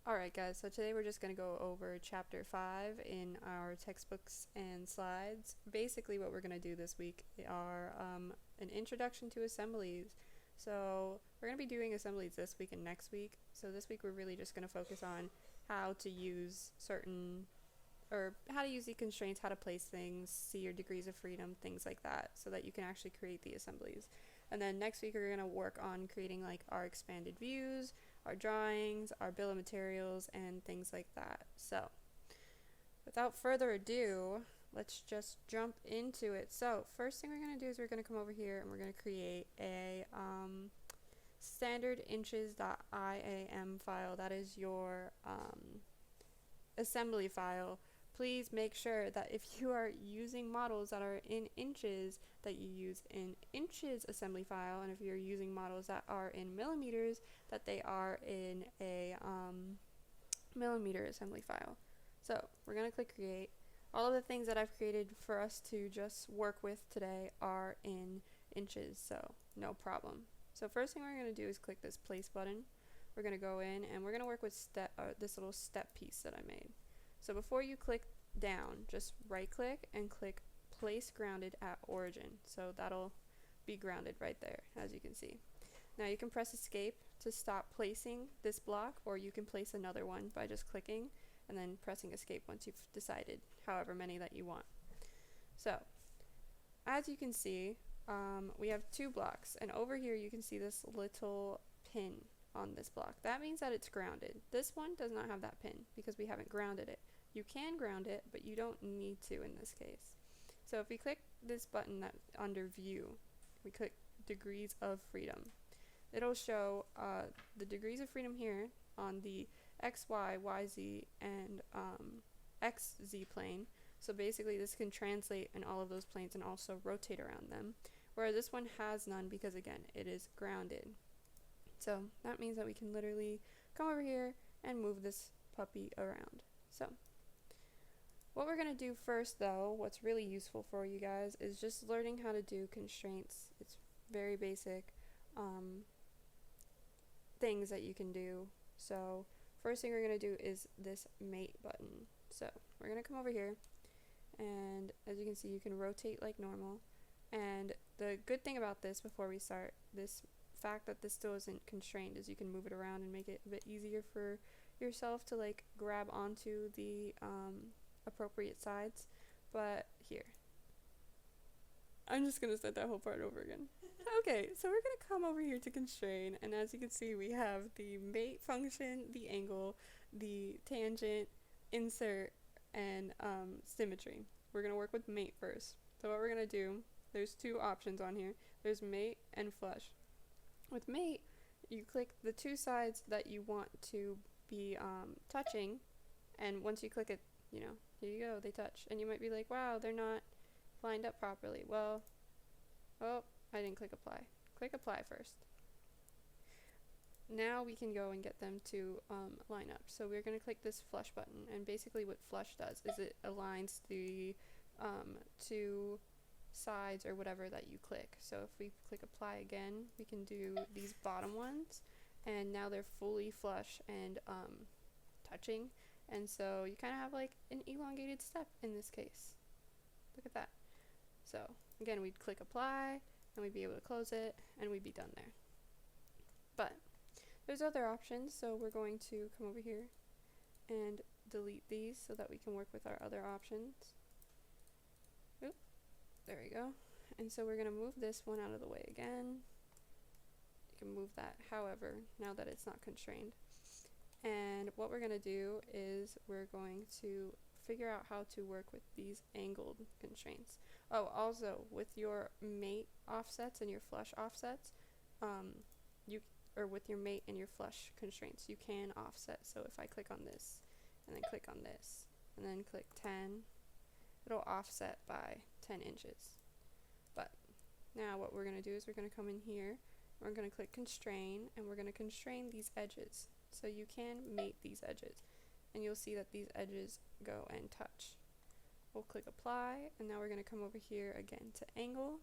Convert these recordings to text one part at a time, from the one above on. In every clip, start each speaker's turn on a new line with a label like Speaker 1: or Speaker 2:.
Speaker 1: Alright guys, so today we're just going to go over chapter 5 in our textbooks and slides. Basically what we're going to do this week are an introduction to assemblies. So we're going to be doing assemblies this week and next week. So this week we're really just going to focus on how to use how to use the constraints, how to place things, see your degrees of freedom, things like that, so that you can actually create the assemblies. And then next week we're going to work on creating like our expanded views, our drawings, our bill of materials, and things like that. So without further ado, let's just jump into it. So first thing we're going to do is we're going to come over here and we're going to create a standard inches.iam file. That is your assembly file. Please make sure that if you are using models that are in inches, that you use an inches assembly file, and if you're using models that are in millimeters, that they are in a millimeter assembly file. So we're going to click create. All of the things that I've created for us to just work with today are in inches, so no problem. So first thing we're going to do is click this place button. We're going to go in and we're going to work with this little step piece that I made. So before you click down, just right click and click place grounded at origin. So that'll be grounded right there, as you can see. Now you can press escape to stop placing this block, or you can place another one by just clicking and then pressing escape once you've decided however many that you want. So as you can see, we have two blocks, and over here you can see this little pin on this block. That means that it's grounded. This one does not have that pin because we haven't grounded it. You can ground it, but you don't need to in this case. So if we click this button that under view, we click degrees of freedom. It'll show the degrees of freedom here on the X, Y, Y, Z, and X, Z plane. So basically this can translate in all of those planes and also rotate around them. Whereas this one has none because again, it is grounded. So that means that we can literally come over here and move this puppy around. So what we're going to do first though, what's really useful for you guys, is just learning how to do constraints. It's very basic things that you can do. So first thing we're going to do is this mate button. So we're going to come over here, and as you can see, you can rotate like normal. And the good thing about this, before we start, this fact that this still isn't constrained, is you can move it around and make it a bit easier for yourself to like grab onto the appropriate sides. But here, I'm just gonna start that whole part over again. Okay, so we're gonna come over here to constrain, and as you can see, we have the mate function, the angle, the tangent, insert, and symmetry. We're gonna work with mate first. So what we're gonna do, there's two options on here. There's mate and flush. With mate, you click the two sides that you want to be touching, and once you click it, you know, here you go, they touch. And you might be like, wow, they're not lined up properly. Well, oh, I didn't click apply. Click apply first. Now we can go and get them to line up. So we're going to click this flush button, and basically what flush does is it aligns the two sides or whatever that you click. So if we click apply again, we can do these bottom ones, and now they're fully flush and touching, and so you kind of have like an elongated step in this case. Look at that. So again, we'd click apply and we'd be able to close it and we'd be done there. But there's other options, so we're going to come over here and delete these so that we can work with our other options. Oop, there we go. And so we're going to move this one out of the way again. You can move that however, now that it's not constrained. And what we're going to do is we're going to figure out how to work with these angled constraints. Oh, also with your mate offsets and your flush offsets, or with your mate and your flush constraints, you can offset. So if I click on this and then click on this and then click 10, it'll offset by 10 inches. But now what we're going to do is we're going to come in here, we're going to click constrain, and we're going to constrain these edges. So you can mate these edges, and you'll see that these edges go and touch. We'll click apply, and now we're going to come over here again to angle,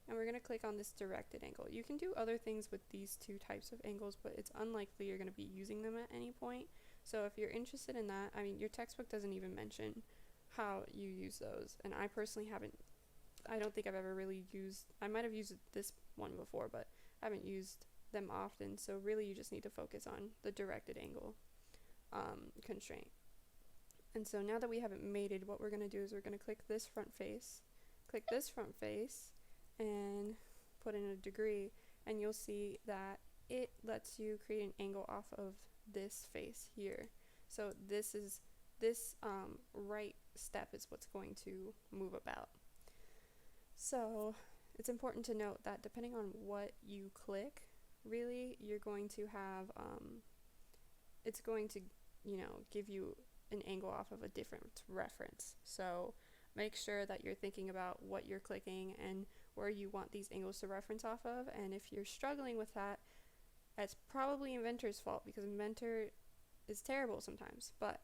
Speaker 1: and we're going to click on this directed angle. You can do other things with these two types of angles, but it's unlikely you're going to be using them at any point. So if you're interested in that, I mean, your textbook doesn't even mention how you use those, and I personally haven't, I don't think I've ever really used, I might have used this one before, but I haven't used them often. So really you just need to focus on the directed angle constraint. And so now that we have it mated, what we're going to do is we're going to click this front face, and put in a degree, and you'll see that it lets you create an angle off of this face here. So this right step is what's going to move about. So it's important to note that depending on what you click, really you're going to have it's going to, you know, give you an angle off of a different reference. So make sure that you're thinking about what you're clicking and where you want these angles to reference off of. And if you're struggling with that, it's probably Inventor's fault, because Inventor is terrible sometimes. But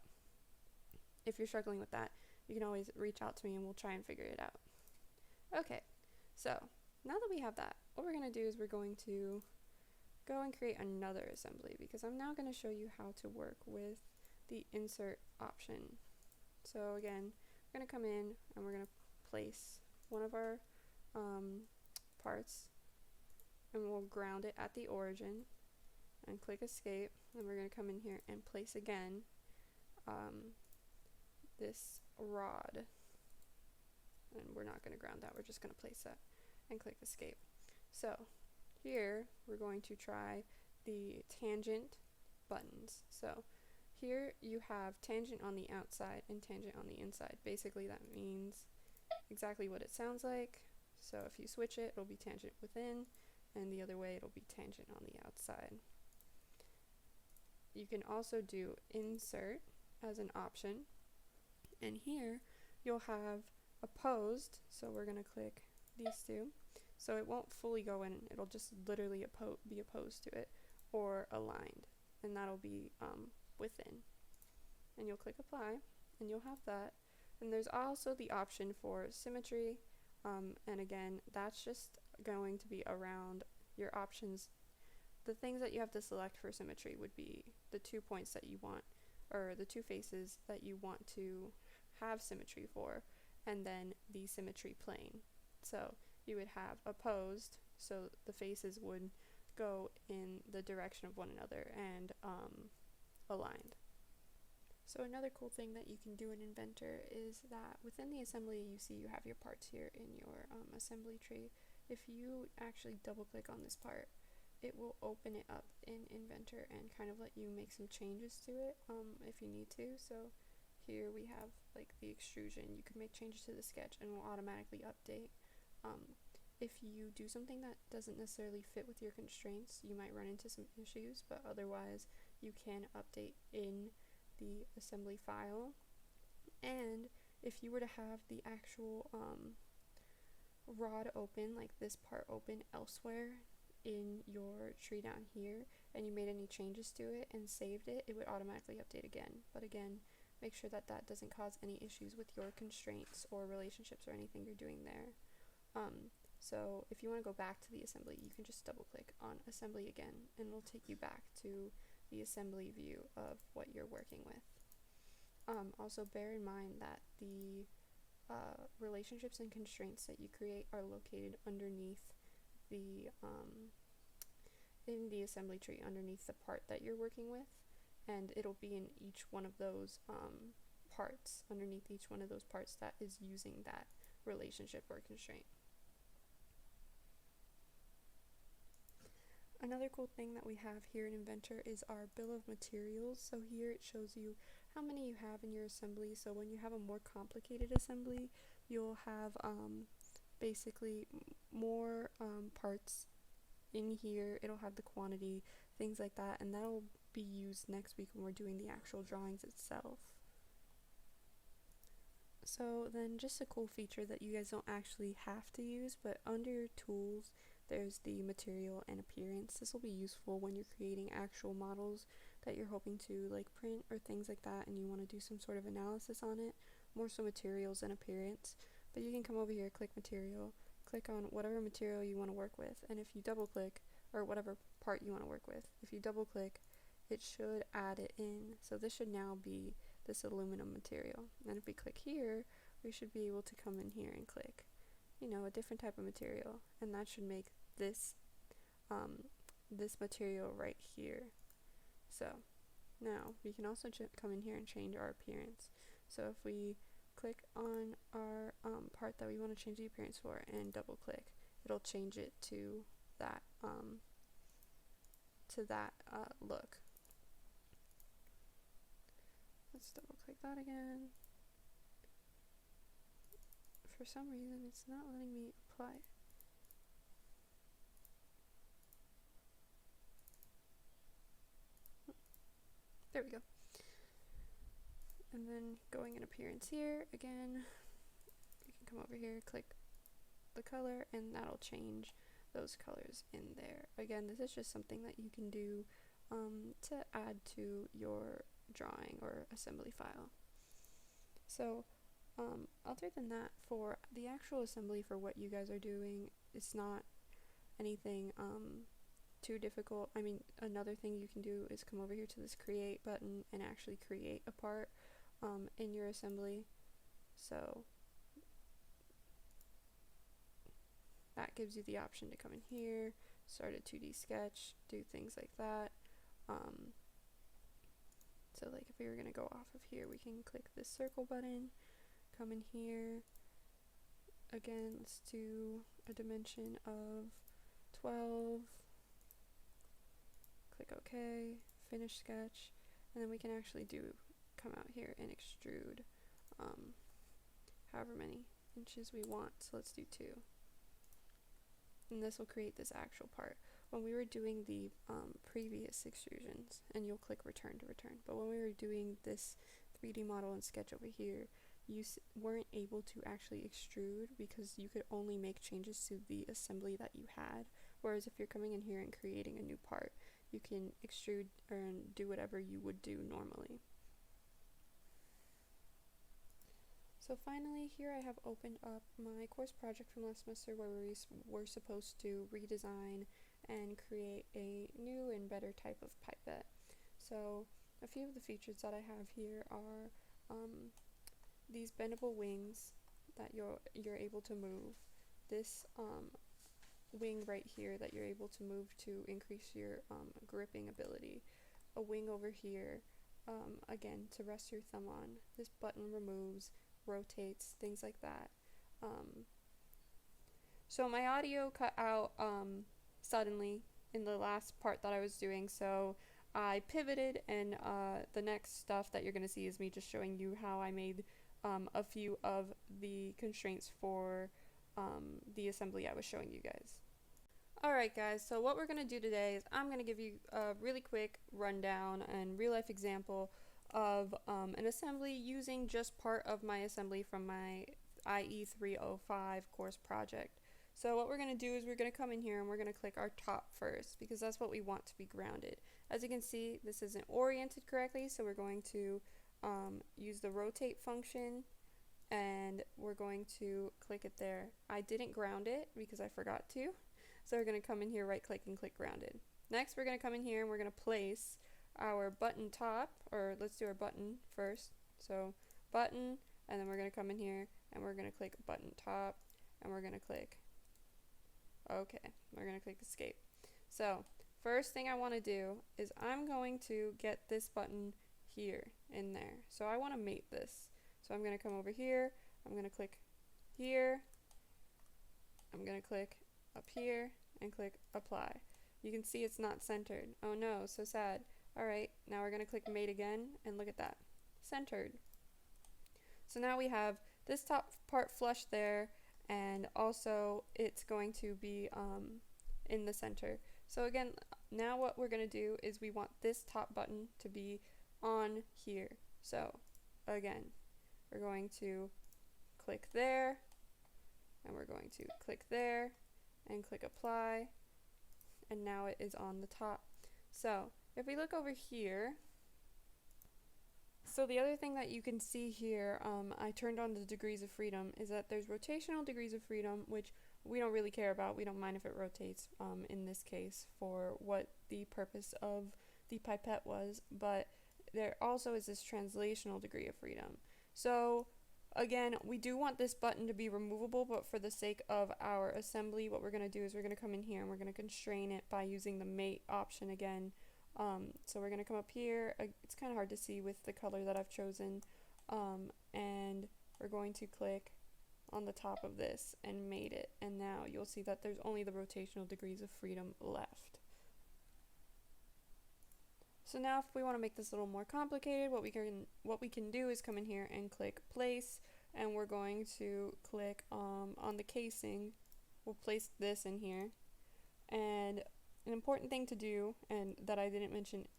Speaker 1: if you're struggling with that, you can always reach out to me and we'll try and figure it out. Okay, so now that we have that, what we're going to do is we're going to go and create another assembly, because I'm now going to show you how to work with the insert option. So again, we're going to come in and we're going to place one of our parts, and we'll ground it at the origin and click escape, and we're going to come in here and place again this rod, and we're not going to ground that, we're just going to place that and click escape. So here we're going to try the tangent buttons. So here you have tangent on the outside and tangent on the inside. Basically that means exactly what it sounds like. So if you switch it, it'll be tangent within, and the other way it'll be tangent on the outside. You can also do insert as an option, and here you'll have opposed, so we're going to click these two. So it won't fully go in, it'll just literally be opposed to it, or aligned, and that'll be within. And you'll click apply, and you'll have that. And there's also the option for symmetry, and again, that's just going to be around your options. The things that you have to select for symmetry would be the 2 points that you want, or the 2 faces that you want to have symmetry for, and then the symmetry plane. So you would have opposed, so the faces would go in the direction of one another, and aligned. So another cool thing that you can do in Inventor is that within the assembly, you see you have your parts here in your assembly tree. If you actually double click on this part, it will open it up in Inventor and kind of let you make some changes to it if you need to. So here we have like the extrusion. You can make changes to the sketch and it will automatically update. If you do something that doesn't necessarily fit with your constraints, you might run into some issues, but otherwise you can update in the assembly file. And if you were to have the actual rod open, like this part open elsewhere in your tree down here, and you made any changes to it and saved it, it would automatically update again. But again, make sure that that doesn't cause any issues with your constraints or relationships or anything you're doing there. So if you want to go back to the assembly, you can just double click on assembly again, and it'll take you back to the assembly view of what you're working with. Also bear in mind that the relationships and constraints that you create are located underneath the in the assembly tree, underneath the part that you're working with, and it'll be in each one of those parts, underneath each one of those parts that is using that relationship or constraint. Another cool thing that we have here in Inventor is our bill of materials. So here it shows you how many you have in your assembly. So when you have a more complicated assembly, you'll have basically more parts in here. It'll have the quantity, things like that, and that'll be used next week when we're doing the actual drawings itself. So then just a cool feature that you guys don't actually have to use, but under your tools there's the material and appearance. This will be useful when you're creating actual models that you're hoping to like print or things like that, and you want to do some sort of analysis on it, more so materials and appearance. But you can come over here, click material, click on whatever material you want to work with, and if you double click, or whatever part you want to work with, if you double click, it should add it in. So this should now be this aluminum material. And if we click here, we should be able to come in here and click, you know, a different type of material, and that should make this this material right here. So now we can also come in here and change our appearance. So if we click on our part that we want to change the appearance for and double click, it'll change it to that look. Let's double click that again. For some reason it's not letting me apply it. There we go. And then going in appearance here, again, we can come over here, click the color, and that'll change those colors in there. Again, this is just something that you can do to add to your drawing or assembly file. So other than that, for the actual assembly for what you guys are doing, it's not anything too difficult. I mean, another thing you can do is come over here to this create button and actually create a part in your assembly. So that gives you the option to come in here, start a 2D sketch, do things like that. So like if we were going to go off of here, we can click this circle button, come in here. Again, let's do a dimension of 12. Click OK, finish sketch, and then we can actually come out here and extrude however many inches we want. So let's do 2. And this will create this actual part. When we were doing the previous extrusions, and you'll click return to return, but when we were doing this 3D model and sketch over here, you weren't able to actually extrude because you could only make changes to the assembly that you had. Whereas if you're coming in here and creating a new part, you can extrude and do whatever you would do normally. So finally, here I have opened up my course project from last semester where we were supposed to redesign and create a new and better type of pipette. So a few of the features that I have here are these bendable wings that you're able to move. This wing right here that you're able to move to increase your gripping ability. A wing over here, again, to rest your thumb on. This button removes, rotates, things like that. So my audio cut out suddenly in the last part that I was doing, so I pivoted, and the next stuff that you're going to see is me just showing you how I made a few of the constraints for the assembly I was showing you guys. Alright guys, so what we're going to do today is I'm going to give you a really quick rundown and real life example of an assembly using just part of my assembly from my IE 305 course project. So what we're going to do is we're going to come in here and we're going to click our top first because that's what we want to be grounded. As you can see, this isn't oriented correctly, so we're going to use the rotate function and we're going to click it there. I didn't ground it because I forgot to, so we're going to come in here, right click, and click grounded. Next we're going to come in here and we're going to place our button top, or let's do our button first. So button, and then we're going to come in here and we're going to click button top, and we're going to click OK. We're going to click escape. So first thing I want to do is I'm going to get this button here in there. So I want to mate this. So I'm going to come over here, I'm going to click here, I'm going to click up here and click apply. You can see it's not centered. Oh no, so sad. Alright, now we're going to click mate again, and look at that. Centered. So now we have this top part flush there, and also it's going to be in the center. So again, now what we're going to do is we want this top button to be on here. So again, we're going to click there, and we're going to click there, and click apply, and now it is on the top. So if we look over here, so the other thing that you can see here, I turned on the degrees of freedom, is that there's rotational degrees of freedom, which we don't really care about. We don't mind if it rotates in this case for what the purpose of the pipette was, but there also is this translational degree of freedom. So again, we do want this button to be removable, but for the sake of our assembly, what we're going to do is we're going to come in here and we're going to constrain it by using the mate option again. So we're going to come up here. It's kind of hard to see with the color that I've chosen. And we're going to click on the top of this and mate it. And now you'll see that there's only the rotational degrees of freedom left. So now if we want to make this a little more complicated, what we can do is come in here and click place, and we're going to click on the casing. We'll place this in here. And an important thing to do, and that I didn't mention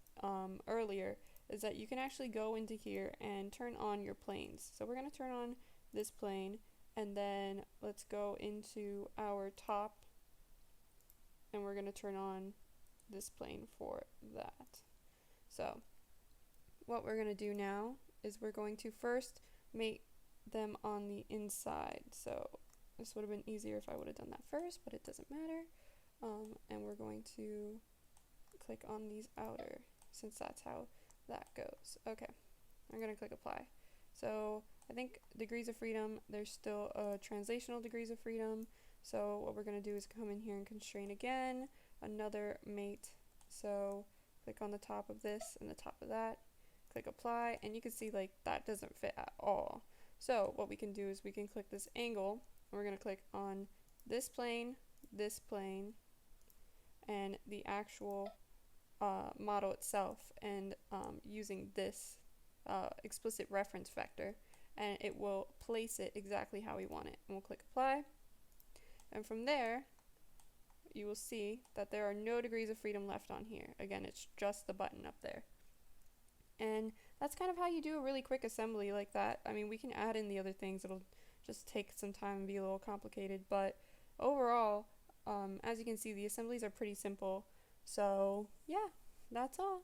Speaker 1: earlier, is that you can actually go into here and turn on your planes. So we're going to turn on this plane, and then let's go into our top, and we're going to turn on this plane for that. So what we're going to do now is we're going to first make them on the inside. So this would have been easier if I would have done that first, but it doesn't matter. And we're going to click on these outer, since that's how that goes. Okay, I'm going to click apply. So I think degrees of freedom, there's still translational degrees of freedom. So what we're going to do is come in here and constrain again, another mate. So click on the top of this and the top of that, click apply, and you can see like that doesn't fit at all. So what we can do is we can click this angle, and we're going to click on this plane, and the actual model itself, and using this explicit reference vector, and it will place it exactly how we want it. And we'll click apply, and from there you will see that there are no degrees of freedom left on here. Again, it's just the button up there. And that's kind of how you do a really quick assembly like that. I mean, we can add in the other things. It'll just take some time and be a little complicated, but overall, as you can see, the assemblies are pretty simple. So yeah, that's all.